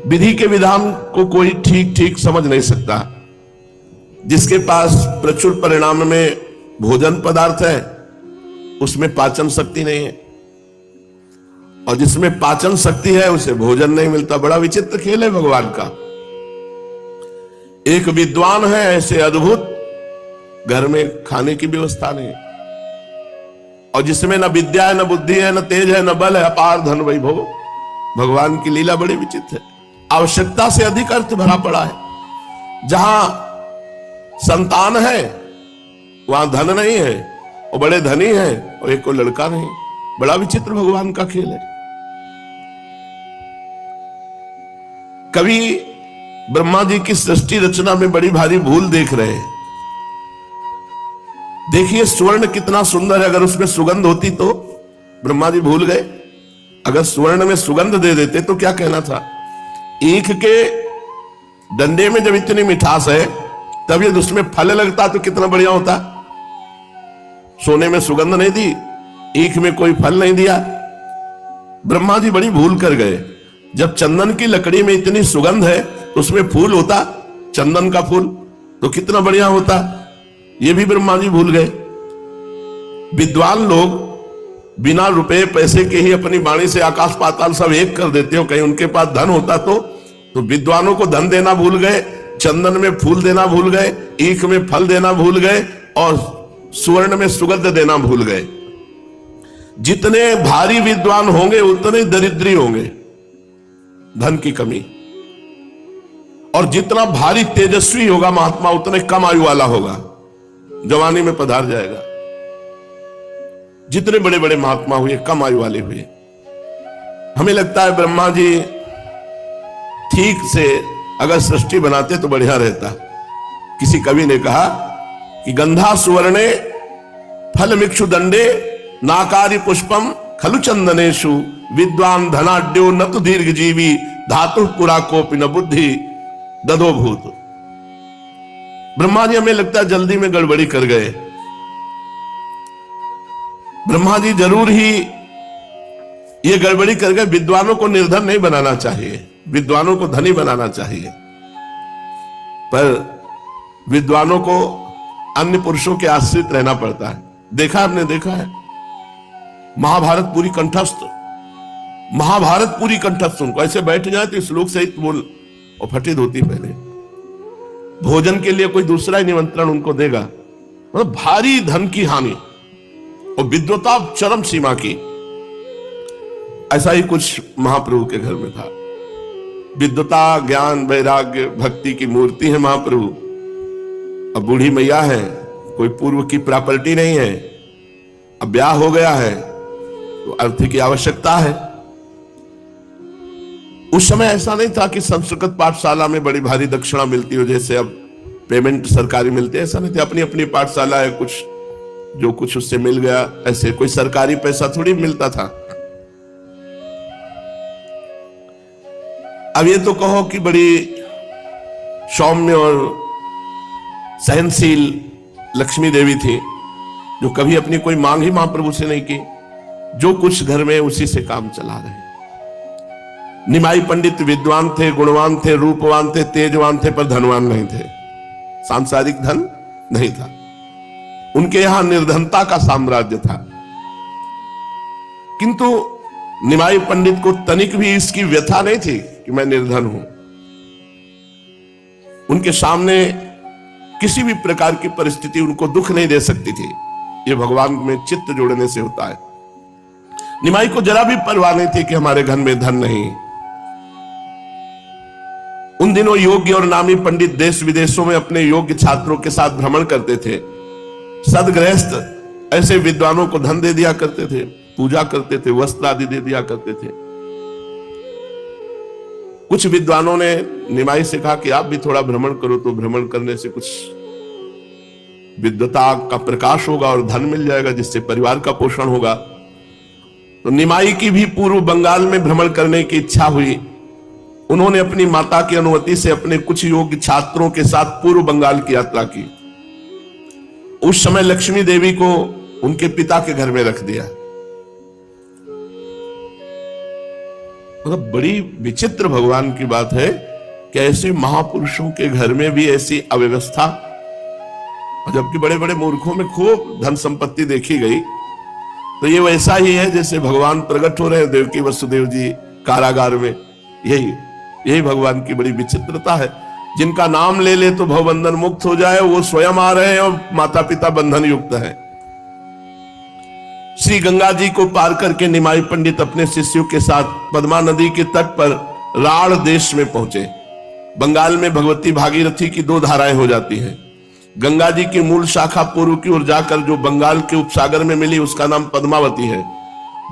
विधि के विधान को कोई ठीक ठीक समझ नहीं सकता। जिसके पास प्रचुर परिणाम में भोजन पदार्थ है उसमें पाचन शक्ति नहीं है, और जिसमें पाचन शक्ति है उसे भोजन नहीं मिलता। बड़ा विचित्र खेल है भगवान का। एक विद्वान है ऐसे अद्भुत, घर में खाने की व्यवस्था नहीं, और जिसमें न विद्या है, न बुद्धि है, न तेज है, न बल है, अपार धन वैभव। भगवान की लीला बड़ी विचित्र है। आवश्यकता से अधिक अर्थ भरा पड़ा है। जहां संतान है वहां धन नहीं है, और बड़े धनी है और एक को लड़का नहीं। बड़ा विचित्र भगवान का खेल है। कभी ब्रह्मा जी की सृष्टि रचना में बड़ी भारी भूल देख रहे हैं। देखिए स्वर्ण कितना सुंदर है, अगर उसमें सुगंध होती तो। ब्रह्मा जी भूल गए, अगर स्वर्ण में सुगंध दे देते तो क्या कहना था। ईख के डंडे में जब इतनी मिठास है तब यदि उसमें फल लगता तो कितना बढ़िया होता। सोने में सुगंध नहीं दी, ईख में कोई फल नहीं दिया। ब्रह्मा जी बड़ी भूल कर गए। जब चंदन की लकड़ी में इतनी सुगंध है तो उसमें फूल होता, चंदन का फूल, तो कितना बढ़िया होता। ये भी ब्रह्मा जी भूल गए। विद्वान लोग बिना रुपए पैसे के ही अपनी वाणी से आकाश पाताल सब एक कर देते हो। कहीं उनके पास धन होता तो विद्वानों को धन देना भूल गए, चंदन में फूल देना भूल गए, ईख में फल देना भूल गए, और सुवर्ण में सुगंध देना भूल गए। जितने भारी विद्वान होंगे उतने दरिद्री होंगे, धन की कमी। और जितना भारी तेजस्वी होगा महात्मा उतने कम आयु वाला होगा, जवानी में पधार जाएगा। जितने बड़े बड़े महात्मा हुए कम आयु वाले हुए। हमें लगता है ब्रह्मा जी ठीक से अगर सृष्टि बनाते तो बढ़िया रहता। किसी कवि ने कहा कि गंधा सुवर्णे फल मिक्षु दंडे नाकारी पुष्पम खलु चंदनेशु विद्वान धनाढ्यो न तो दीर्घ जीवी धातु पुरा कोपि न बुद्धि दधो भूत। ब्रह्मा जी हमें लगता है जल्दी में गड़बड़ी कर गए। ब्रह्मा जी जरूर ही ये गड़बड़ी कर गए। विद्वानों को निर्धन नहीं बनाना चाहिए, विद्वानों को धनी बनाना चाहिए। पर विद्वानों को अन्य पुरुषों के आश्रित रहना पड़ता है। देखा आपने, देखा है महाभारत पूरी कंठस्थ, महाभारत पूरी कंठस्थ। उनको ऐसे बैठ जाए तो श्लोक सहित बोल और फटी धोती पहले। भोजन के लिए कोई दूसरा ही निमंत्रण उनको देगा। मतलब भारी धन की हानि और विद्वता चरम सीमा की। ऐसा ही कुछ महाप्रभु के घर में था। विद्वता, ज्ञान, वैराग्य, भक्ति की मूर्ति है महाप्रभु। अब बूढ़ी मैया है, कोई पूर्व की प्रॉपर्टी नहीं है, अब ब्याह हो गया है तो अर्थ की आवश्यकता है। उस समय ऐसा नहीं था कि संस्कृत पाठशाला में बड़ी भारी दक्षिणा मिलती हो, जैसे अब पेमेंट सरकारी मिलती है। ऐसा नहीं था, अपनी अपनी पाठशाला है, कुछ जो कुछ उससे मिल गया। ऐसे कोई सरकारी पैसा थोड़ी मिलता था। अब ये तो कहो कि बड़ी सौम्य और सहनशील लक्ष्मी देवी थी, जो कभी अपनी कोई मांग ही महाप्रभु से नहीं की। जो कुछ घर में उसी से काम चला रहे। निमाई पंडित विद्वान थे, गुणवान थे, रूपवान थे, तेजवान थे, पर धनवान नहीं थे। सांसारिक धन नहीं था उनके यहां, निर्धनता का साम्राज्य था। किंतु निमाई पंडित को तनिक भी इसकी व्यथा नहीं थी कि मैं निर्धन हूं। उनके सामने किसी भी प्रकार की परिस्थिति उनको दुख नहीं दे सकती थी। यह भगवान में चित्त जोड़ने से होता है। निमाई को जरा भी परवाह नहीं थी कि हमारे घर में धन नहीं। उन दिनों योग्य और नामी पंडित देश विदेशों में अपने योग्य छात्रों के साथ भ्रमण करते थे। सदगृहस्थ ऐसे विद्वानों को धन दे दिया करते थे, पूजा करते थे, वस्त्र आदि दे दिया करते थे। कुछ विद्वानों ने निमाई से कहा कि आप भी थोड़ा भ्रमण करो, तो भ्रमण करने से कुछ विद्वता का प्रकाश होगा और धन मिल जाएगा, जिससे परिवार का पोषण होगा। तो निमाई की भी पूर्व बंगाल में भ्रमण करने की इच्छा हुई। उन्होंने अपनी माता की अनुमति से अपने कुछ योग्य छात्रों के साथ पूर्व बंगाल की यात्रा की। उस समय लक्ष्मी देवी को उनके पिता के घर में रख दिया। मतलब बड़ी विचित्र भगवान की बात है कि ऐसे महापुरुषों के घर में भी ऐसी अव्यवस्था, जबकि बड़े बड़े मूर्खों में खूब धन संपत्ति देखी गई। तो ये वैसा ही है जैसे भगवान प्रकट हो रहे हैं देवकी वसुदेव जी कारागार में। यही भगवान की बड़ी विचित्रता है। जिनका नाम ले ले तो भवबंधन मुक्त हो जाए, वो स्वयं आ रहे हैं और माता पिता बंधन युक्त है। श्री गंगा जी को पार करके निमाई पंडित अपने शिष्यों के साथ पद्मा नदी के तट पर राढ़ देश में पहुंचे। बंगाल में भगवती भागीरथी की दो धाराएं हो जाती हैं। गंगा जी की मूल शाखा पूर्व की ओर जाकर जो बंगाल के उपसागर में मिली उसका नाम पद्मावती है।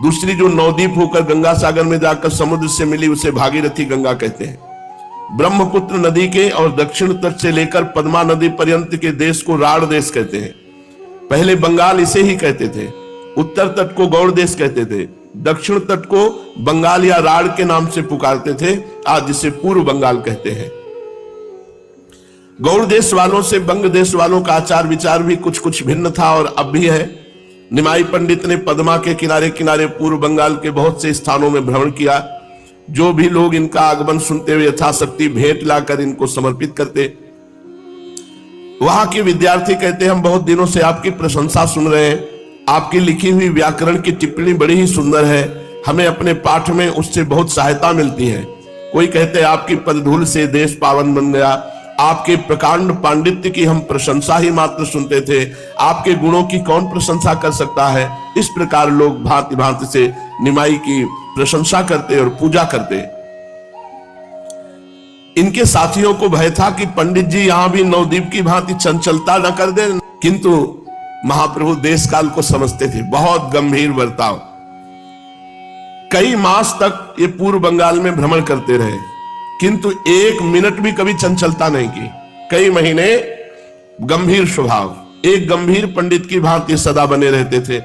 दूसरी जो नवद्वीप होकर गंगा सागर में जाकर समुद्र से मिली उसे भागीरथी गंगा कहते हैं। ब्रह्मपुत्र नदी के और दक्षिण तट से लेकर पद्मा नदी पर्यंत के देश को राढ़ देश कहते हैं। पहले बंगाल इसे ही कहते थे। उत्तर तट को गौड़ देश कहते थे। दक्षिण तट को बंगाल या राढ़ के नाम से पुकारते थे, आज जिसे पूर्व बंगाल कहते हैं। गौड़ देश वालों से बंग देश वालों का आचार विचार भी कुछ कुछ भिन्न था और अब भी है। निमाई पंडित ने पद्मा के किनारे किनारे पूर्व बंगाल के बहुत से स्थानों में भ्रमण किया। जो भी लोग इनका आगमन सुनते हुए यथाशक्ति भेंट लाकर इनको समर्पित करते। वहां के विद्यार्थी कहते, हम बहुत दिनों से आपकी प्रशंसा सुन रहे हैं। आपकी लिखी हुई व्याकरण की टिप्पणी बड़ी ही सुंदर है। हमें अपने पाठ में उससे बहुत सहायता मिलती है। कोई कहते, आपकी पदधूल से देश पावन बन गया। आपके प्रकांड पांडित्य की हम प्रशंसा ही मात्र सुनते थे, आपके गुणों की कौन प्रशंसा कर सकता है। इस प्रकार लोग भांति भांति से निमाई की प्रशंसा करते और पूजा करते। इनके साथियों को भय था कि पंडित जी यहां भी नवद्वीप की भांति चंचलता न कर दे, किंतु महाप्रभु देश काल को समझते थे। बहुत गंभीर बर्ताव। कई मास तक ये पूर्व बंगाल में भ्रमण करते रहे, किंतु एक मिनट भी कभी चंचलता नहीं की। कई महीने गंभीर स्वभाव, एक गंभीर पंडित की भांति सदा बने रहते थे।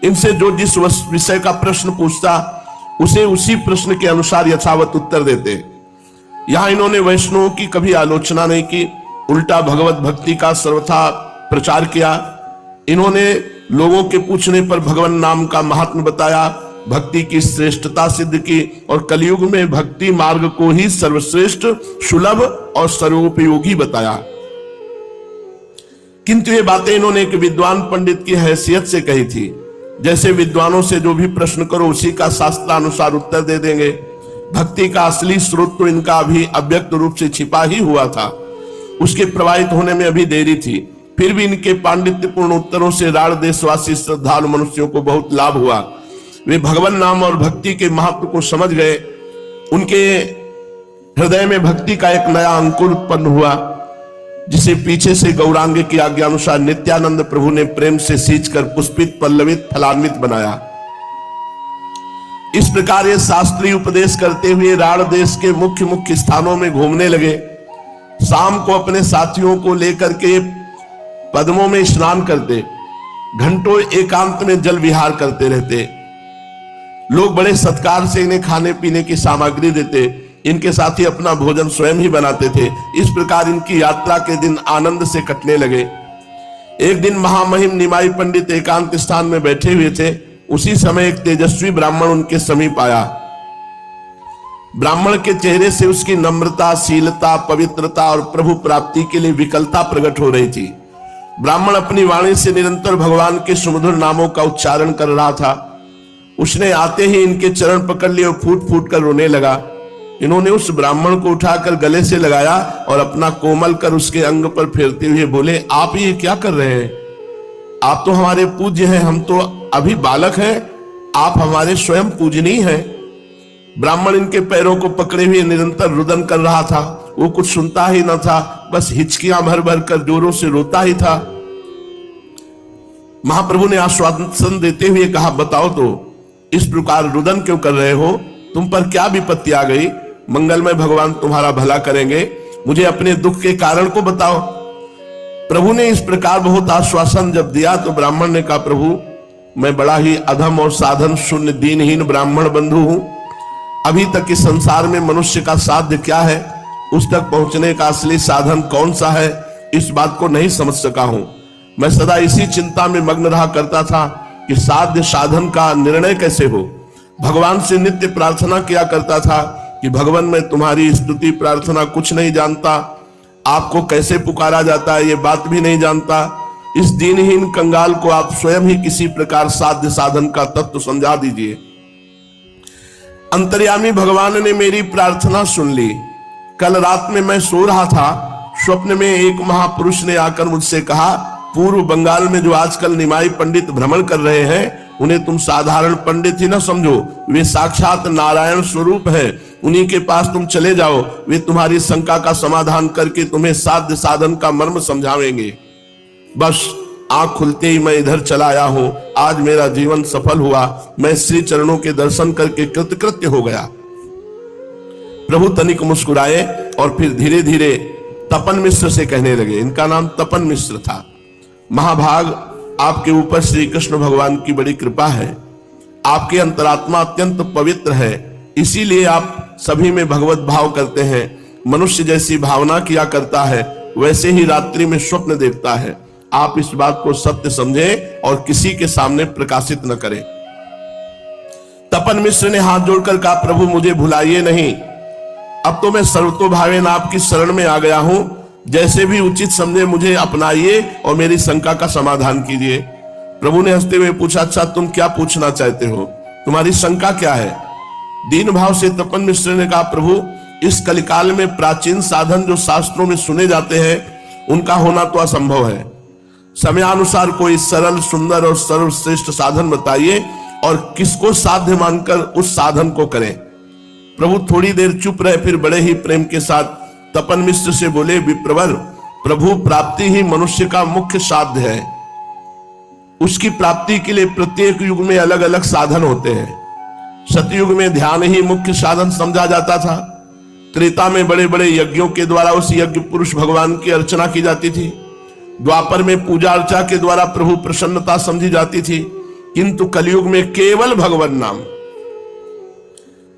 इनसे जो जिस विषय का प्रश्न पूछता उसे उसी प्रश्न के अनुसार यथावत उत्तर देते। यहां इन्होंने वैष्णवों की कभी आलोचना नहीं की, उल्टा भगवत भक्ति का सर्वथा प्रचार किया। इन्होंने लोगों के पूछने पर भगवान नाम का महात्म्य बताया, भक्ति की श्रेष्ठता सिद्ध की और कलयुग में भक्ति मार्ग को ही सर्वश्रेष्ठ, सुलभ और सर्वोपयोगी बताया। किंतु ये बातें इन्होंने एक विद्वान पंडित की हैसियत से कही थी। जैसे विद्वानों से जो भी प्रश्न करो उसी का शास्त्रानुसार उत्तर दे देंगे। भक्ति का असली स्रोत तो इनका अभी अव्यक्त रूप से छिपा ही हुआ था, उसके प्रवाहित होने में अभी देरी थी। फिर भी इनके पांडित्यपूर्ण उत्तरों से राढ़ देशवासी श्रद्धालु मनुष्यों को बहुत लाभ हुआ। वे भगवान नाम और भक्ति के महत्व को समझ गए। उनके हृदय में भक्ति का एक नया अंकुर उत्पन्न हुआ, जिसे पीछे से गौरांग की आज्ञा अनुसार नित्यानंद प्रभु ने प्रेम से सींचकर पुष्पित, पल्लवित, फलान्वित बनाया। इस प्रकार ये शास्त्रीय उपदेश करते हुए राढ़ देश के मुख्य मुख्य स्थानों में घूमने लगे। शाम को अपने साथियों को लेकर के पद्मों में स्नान करते, घंटों एकांत में जल विहार करते रहते। लोग बड़े सत्कार से इन्हें खाने पीने की सामग्री देते। इनके साथी अपना भोजन स्वयं ही बनाते थे। इस प्रकार इनकी यात्रा के दिन आनंद से कटने लगे। एक दिन महामहिम निमाई पंडित एकांत स्थान में बैठे हुए थे। उसी समय एक तेजस्वी ब्राह्मण उनके समीप आया। ब्राह्मण के चेहरे से उसकी नम्रता, शीलता, पवित्रता और प्रभु प्राप्ति के लिए विकलता प्रकट हो रही थी। ब्राह्मण अपनी वाणी से निरंतर भगवान के सुमधुर नामों का उच्चारण कर रहा था। उसने आते ही इनके चरण पकड़ लिए और फूट फूट कर रोने लगा। इन्होंने उस ब्राह्मण को उठाकर गले से लगाया और अपना कोमल कर उसके अंग पर फेरते हुए बोले, आप ये क्या कर रहे हैं? आप तो हमारे पूज्य हैं, हम तो अभी बालक हैं, आप हमारे स्वयं पूजनीय हैं। ब्राह्मण इनके पैरों को पकड़े हुए निरंतर रुदन कर रहा था। वो कुछ सुनता ही न था, बस हिचकियां भर भर कर जोरों से रोता ही था। महाप्रभु ने आश्वासन देते हुए कहा, बताओ तो इस प्रकार रुदन क्यों कर रहे हो? तुम पर क्या विपत्ति आ गई? मंगलमय भगवान तुम्हारा भला करेंगे। मुझे अपने दुख के कारण को बताओ। प्रभु ने इस प्रकार बहुत आश्वासन जब दिया तो ब्राह्मण ने कहा, प्रभु मैं बड़ा ही अधम और साधन शून्य दीनहीन ब्राह्मण बंधु हूं। अभी तक इस संसार में मनुष्य का साध्य क्या है, उस तक पहुंचने का असली साधन कौन सा है, इस बात को नहीं समझ सका हूं। मैं सदा इसी चिंता में मग्न रहा करता था कि साध्य साधन का निर्णय कैसे हो। भगवान से नित्य प्रार्थना किया करता था कि भगवान मैं तुम्हारी स्तुति प्रार्थना कुछ नहीं जानता, आपको कैसे पुकारा जाता है ये बात भी नहीं जानता। इस दीनहीन कंगाल को आप स्वयं ही किसी प्रकार साध्य साधन का तत्व समझा दीजिए। अंतर्यामी भगवान ने मेरी प्रार्थना सुन ली। कल रात में मैं सो रहा था, स्वप्न में एक महापुरुष ने आकर मुझसे कहा, पूर्व बंगाल में जो आजकल निमाई पंडित भ्रमण कर रहे हैं उन्हें तुम साधारण पंडित ही ना समझो, वे साक्षात नारायण स्वरूप है। उन्हीं के पास तुम चले जाओ, वे तुम्हारी शंका का समाधान करके तुम्हें साध्य साधन का मर्म समझावेंगे। बस आंख खुलते ही मैं इधर चला आया हूं। आज मेरा जीवन सफल हुआ, मैं श्री चरणों के दर्शन करके कृतकृत्य हो गया। प्रभु तनिक मुस्कुराए और फिर धीरे धीरे तपन मिश्र से कहने लगे, इनका नाम तपन मिश्र था। महाभाग, आपके ऊपर श्री कृष्ण भगवान की बड़ी कृपा है, आपकी अंतरात्मा अत्यंत पवित्र है, इसीलिए आप सभी में भगवत भाव करते हैं। मनुष्य जैसी भावना किया करता है वैसे ही रात्रि में स्वप्न देखता है। आप इस बात को सत्य समझें और किसी के सामने प्रकाशित न करें। तपन मिश्र ने हाथ जोड़कर कहा, प्रभु मुझे भुलाइए नहीं, अब तो मैं सर्वतोभावेन आपकी शरण में आ गया हूं, जैसे भी उचित समझे मुझे अपनाइए और मेरी शंका का समाधान कीजिए। प्रभु ने हंसते हुए पूछा, अच्छा तुम क्या पूछना चाहते हो, तुम्हारी शंका क्या है? दीन भाव से तपन मिश्र ने कहा, प्रभु इस कलिकाल में प्राचीन साधन जो शास्त्रों में सुने जाते हैं उनका होना तो असंभव है। समयानुसार कोई सरल सुंदर और सर्वश्रेष्ठ साधन बताइए और किसको साध्य मानकर उस साधन को करें। प्रभु थोड़ी देर चुप रहे, फिर बड़े ही प्रेम के साथ तपन मिश्र से बोले, विप्रवर, प्रभु प्राप्ति ही मनुष्य का मुख्य साध्य है। उसकी प्राप्ति के लिए प्रत्येक युग में अलग अलग साधन होते हैं। सतयुग में ध्यान ही मुख्य साधन समझा जाता था। त्रेता में बड़े बड़े यज्ञों के द्वारा उस यज्ञ पुरुष भगवान की अर्चना की जाती थी। द्वापर में पूजा अर्चा के द्वारा प्रभु प्रसन्नता समझी जाती थी। किंतु कलयुग में केवल भगवान नाम,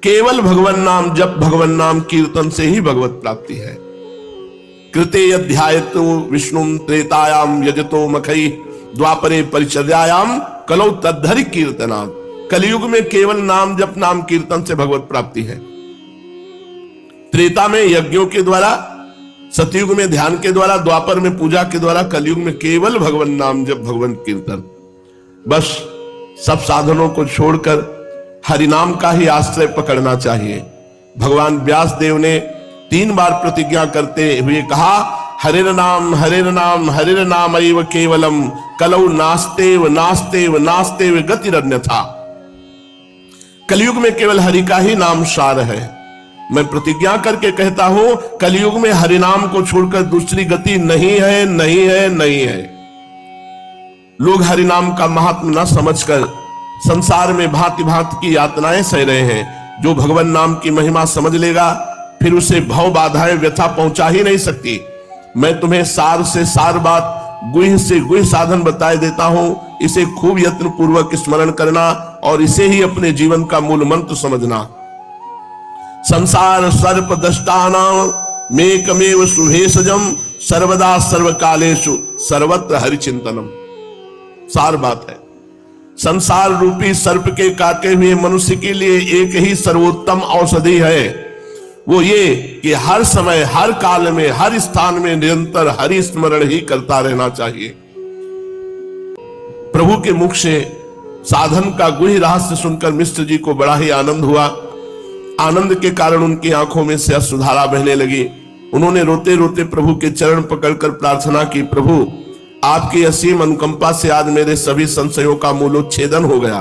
केवल भगवान नाम जप, भगवान नाम कीर्तन से ही भगवत प्राप्ति है। कृते अध्यायतो विष्णु त्रेतायाम यजतो मखई द्वापरे परिचर्यायाम कलौ तद्धरि कीर्तना। कलयुग में केवल नाम जप नाम कीर्तन से भगवत प्राप्ति है। त्रेता में यज्ञों के द्वारा, सतयुग में ध्यान के द्वारा, द्वापर में पूजा के द्वारा, कलयुग में केवल भगवान नाम जप भगवान कीर्तन। बस सब साधनों को छोड़कर हरिनाम का ही आश्रय पकड़ना चाहिए। भगवान व्यास देव ने 3 बार प्रतिज्ञा करते हुए कहा, हरिर नाम हरिर नाम हरिर नाम एव केवलम कलौ नास्तेव नास्तेव नास्तेव गतिरन्यथा। कलयुग में केवल हरि का ही नाम सार है। मैं प्रतिज्ञा करके कहता हूं, कलयुग में हरिनाम को छोड़कर दूसरी गति नहीं है, नहीं है, नहीं है। लोग हरिनाम का महात्म न समझकर संसार में भांति भांति की यातनाएं सह रहे हैं। जो भगवान नाम की महिमा समझ लेगा फिर उसे भव बाधाएं व्यथा पहुंचा ही नहीं सकती। मैं तुम्हें सार से सार बात, गुह से गुह साधन बताए देता हूं। इसे खूब यत्न पूर्वक स्मरण करना और इसे ही अपने जीवन का मूल मंत्र समझना। संसार सर्प दष्टानां मेकमेव सुभेषजम सर्वदा सर्वकालेषु सर्वत्र हरिचिंतनम। सार बात है, संसार रूपी सर्प के काटे हुए मनुष्य के लिए एक ही सर्वोत्तम औषधि है। वो ये कि हर समय, हर काल में, हर स्थान में निरंतर हरि स्मरण ही करता रहना चाहिए। प्रभु के मुख से साधन का गुह्य रहस्य सुनकर मिश्र जी को बड़ा ही आनंद हुआ। आनंद के कारण उनकी आंखों में से अश्रुधारा बहने लगी। उन्होंने रोते रोते प्रभु के चरण पकड़कर प्रार्थना की, प्रभु आपकी असीम अनुकंपा से आज मेरे सभी संशयों का मूलोच्छेदन हो गया।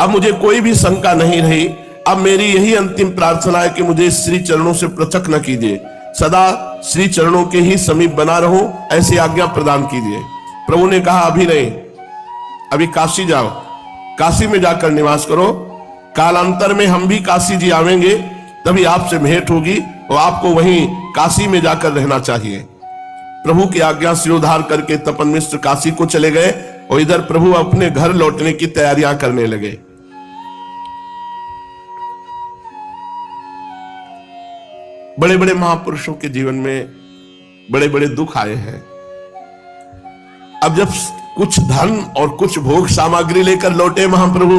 अब मुझे कोई भी शंका नहीं रही। अब मेरी यही अंतिम प्रार्थना है कि मुझे श्री चरणों से पृथक न कीजिए, सदा श्री चरणों के ही समीप बना रहूं, ऐसी आज्ञा प्रदान कीजिए। प्रभु ने कहा, अभी नहीं, अभी काशी जाओ, काशी में जाकर निवास करो। कालांतर में हम भी काशी जी आवेंगे, तभी आपसे भेंट होगी और आपको वहीं काशी में जाकर रहना चाहिए। प्रभु की आज्ञा सिरोधार करके तपन मिश्र काशी को चले गए और इधर प्रभु अपने घर लौटने की तैयारियां करने लगे। बड़े बड़े महापुरुषों के जीवन में बड़े बड़े दुख आए हैं। अब जब कुछ धन और कुछ भोग सामग्री लेकर लौटे महाप्रभु,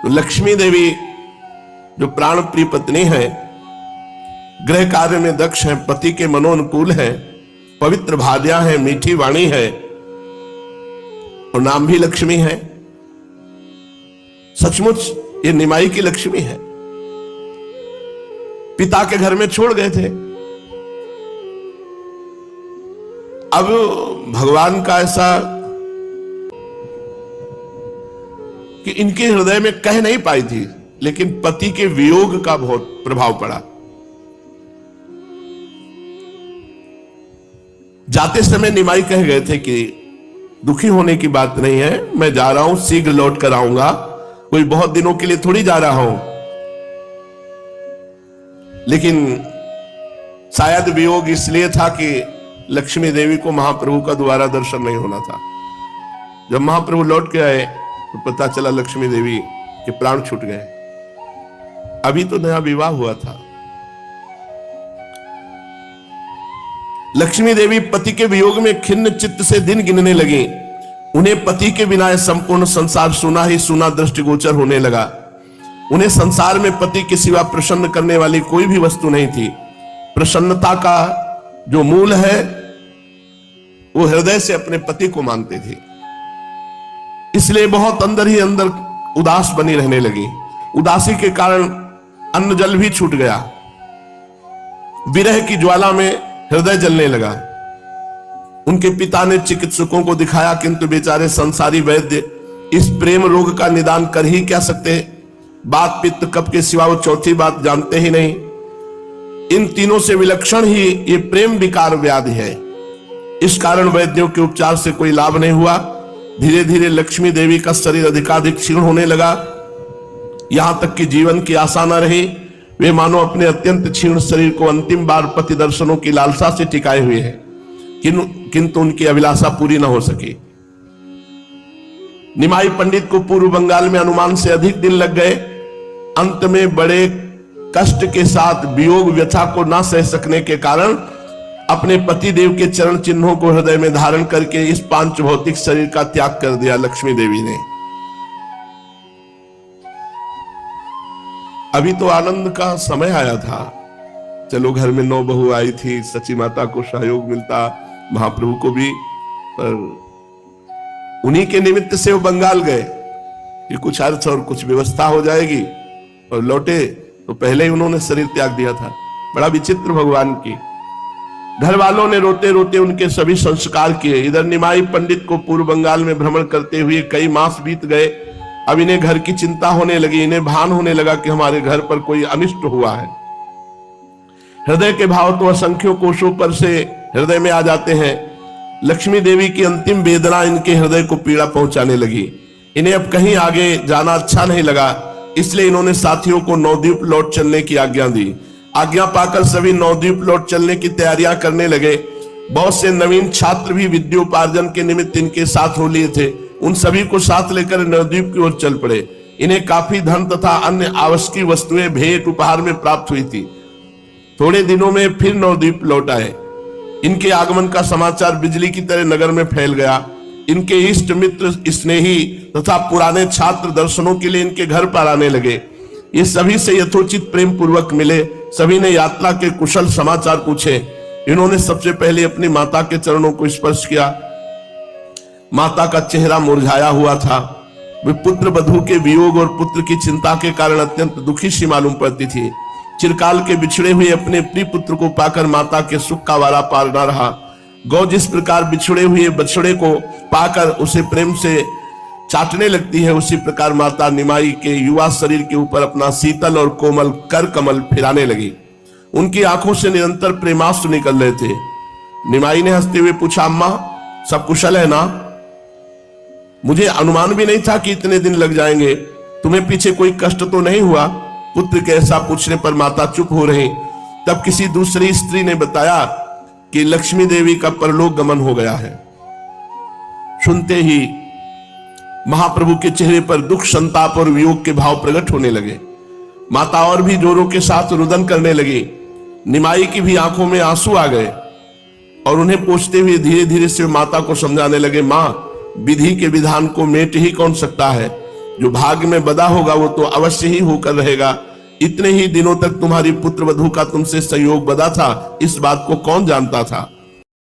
तो लक्ष्मी देवी जो प्राण प्रिय पत्नी है, गृह कार्य में दक्ष है, पति के मनोनुकूल है, पवित्र भार्या है, मीठी वाणी है और नाम भी लक्ष्मी है। सचमुच ये निमाई की लक्ष्मी है। पिता के घर में छोड़ गए थे। अब भगवान का ऐसा कि इनके हृदय में कह नहीं पाई थी, लेकिन पति के वियोग का बहुत प्रभाव पड़ा। जाते समय निमाई कह गए थे कि दुखी होने की बात नहीं है, मैं जा रहा हूं, शीघ्र लौट कर आऊंगा, कोई बहुत दिनों के लिए थोड़ी जा रहा हूं। लेकिन शायद वियोग इसलिए था कि लक्ष्मी देवी को महाप्रभु का दोबारा दर्शन नहीं होना था। जब महाप्रभु लौट के आए तो पता चला लक्ष्मी देवी के प्राण छूट गए। अभी तो नया विवाह हुआ था। लक्ष्मी देवी पति के वियोग में खिन्न चित्त से दिन गिनने लगी। उन्हें पति के बिना यह संपूर्ण संसार सुना ही सुना दृष्टिगोचर होने लगा। उन्हें संसार में पति के सिवा प्रसन्न करने वाली कोई भी वस्तु नहीं थी। प्रसन्नता का जो मूल है वो हृदय से अपने पति को मानते थे। इसलिए बहुत अंदर ही अंदर उदास बनी रहने लगी। उदासी के कारण अन्न जल भी छूट गया। विरह की ज्वाला में हृदय जलने लगा। उनके पिता ने चिकित्सकों को दिखाया, किंतु बेचारे संसारी वैद्य इस प्रेम रोग का निदान कर ही क्या सकते। बात पित्त कफ के सिवा वो चौथी बात जानते ही नहीं। इन तीनों से विलक्षण ही ये प्रेम विकार व्याधि है। इस कारण वैद्यों के उपचार से कोई लाभ नहीं हुआ। धीरे धीरे लक्ष्मी देवी का शरीर अधिकाधिक क्षीण होने लगा। यहां तक कि जीवन की आशा न रही। वे मानो अपने अत्यंत क्षीण शरीर को अंतिम बार पति दर्शनों की लालसा से टिकाए हुए हैं, किंतु उनकी अभिलाषा पूरी न हो सकी। निमाई पंडित को पूर्व बंगाल में अनुमान से अधिक दिन लग गए। अंत में बड़े कष्ट के साथ वियोग व्यथा को न सह सकने के कारण अपने पति देव के चरण चिन्हों को हृदय में धारण करके इस पांच भौतिक शरीर का त्याग कर दिया लक्ष्मी देवी ने। अभी तो आनंद का समय आया था। चलो घर में 9 बहू आई थी, सची माता को सहयोग मिलता, महाप्रभु को भी, पर उन्हीं के निमित्त से वो बंगाल गए कि कुछ अर्थ और कुछ व्यवस्था हो जाएगी, और लौटे तो पहले ही उन्होंने शरीर त्याग दिया था। बड़ा विचित्र भगवान की। घर वालों ने रोते रोते उनके सभी संस्कार किए। इधर निमाई पंडित को पूर्व बंगाल में भ्रमण करते हुए कई मास बीत गए। अब इन्हें घर की चिंता होने लगी। इन्हें भान होने लगा कि हमारे घर पर कोई अनिष्ट हुआ है। हृदय के भाव तो असंख्यों कोशों पर से हृदय में आ जाते हैं। लक्ष्मी देवी की अंतिम वेदना इनके हृदय को पीड़ा पहुंचाने लगी। इन्हें अब कहीं आगे जाना अच्छा नहीं लगा, इसलिए इन्होंने साथियों को नवद्वीप लौट चलने की आज्ञा दी। आज्ञा पाकर सभी नवद्वीप लौट चलने की तैयारियां करने लगे। बहुत से नवीन छात्र भी विद्योपार्जन के निमित्त इनके साथ हो लिए थे। उन सभी को साथ लेकर नवद्वीप की ओर चल पड़े। इन्हें काफी धन तथा अन्य आवश्यक वस्तुएं भेंट उपहार में प्राप्त हुई थी। थोड़े दिनों में फिर नवद्वीप लौट आए। इनके आगमन का समाचार बिजली की तरह नगर में फैल गया। इनके इष्ट मित्र, स्नेही तथा पुराने छात्र दर्शनों के लिए इनके घर पर आने लगे। ये सभी से यथोचित प्रेम पूर्वक मिले। सभी ने यात्रा के कुशल समाचार पूछे। इन्होंने सबसे पहले अपनी माता के चरणों को स्पर्श किया। माता का चेहरा मुरझाया हुआ था। वे पुत्र वधू के वियोग और पुत्र की चिंता के कारण अत्यंत दुखी सी मालूम पड़ती थी। चिरकाल के बिछड़े हुए अपने प्रिय पुत्र को पाकर माता के सुख का वारा पार न रहा। गौ जिस प्रकार बिछड़े हुए बछड़े को पाकर उसे प्रेम से चाटने लगती है, उसी प्रकार माता निमाई के युवा शरीर के ऊपर अपना शीतल और कोमल कर कमल फिराने लगी। उनकी आंखों से निरंतर प्रेमाश्रु निकल रहे थे। निमाई ने हंसते हुए पूछा, अम्मा सब कुशल है ना? मुझे अनुमान भी नहीं था कि इतने दिन लग जाएंगे। तुम्हें पीछे कोई कष्ट तो नहीं हुआ? पुत्र के ऐसा पूछने पर माता चुप हो रही। तब किसी दूसरी स्त्री ने बताया कि लक्ष्मी देवी का परलोक गमन हो गया है। सुनते ही महाप्रभु के चेहरे पर दुख, संताप और वियोग के भाव प्रकट होने लगे। माता और भी जोरों के साथ रुदन करने लगी। निमाई की भी आंखों में आंसू आ गए और उन्हें पोंछते हुए धीरे धीरे से माता को समझाने लगे, मां विधि के विधान को मेट ही कौन सकता है। जो भाग्य में बदा होगा वो तो अवश्य ही होकर रहेगा। इतने ही दिनों तक तुम्हारी पुत्र वधू का तुमसे सहयोग बदा था, इस बात को कौन जानता था।